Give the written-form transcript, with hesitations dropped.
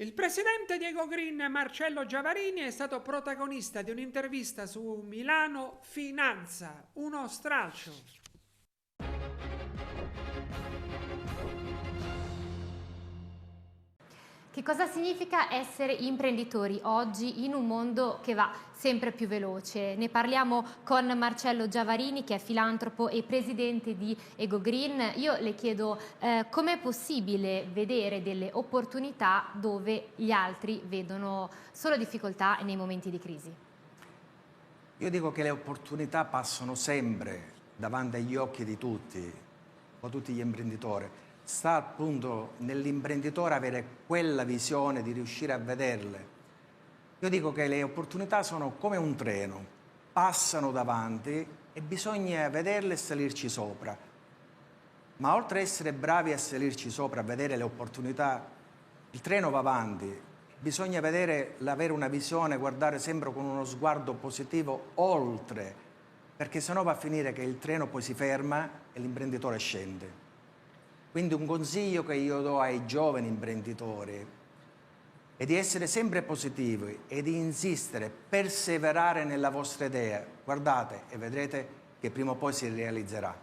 Il presidente di Ecogreen, Marcello Giavarini, è stato protagonista di un'intervista su Milano Finanza, uno stralcio. Che cosa significa essere imprenditori oggi in un mondo che va sempre più veloce? Ne parliamo con Marcello Giavarini, che è filantropo e presidente di Ecogreen. Io le chiedo com'è possibile vedere delle opportunità dove gli altri vedono solo difficoltà nei momenti di crisi? Io dico che le opportunità passano sempre davanti agli occhi di tutti, o tutti gli imprenditori. Sta appunto nell'imprenditore avere quella visione di riuscire a vederle. Io dico che le opportunità sono come un treno, passano davanti e bisogna vederle e salirci sopra. Ma oltre a essere bravi a salirci sopra, a vedere le opportunità, il treno va avanti. Bisogna avere una visione, guardare sempre con uno sguardo positivo oltre, perché sennò va a finire che il treno poi si ferma e l'imprenditore scende. Quindi un consiglio che io do ai giovani imprenditori è di essere sempre positivi e di insistere, perseverare nella vostra idea. Guardate e vedrete che prima o poi si realizzerà.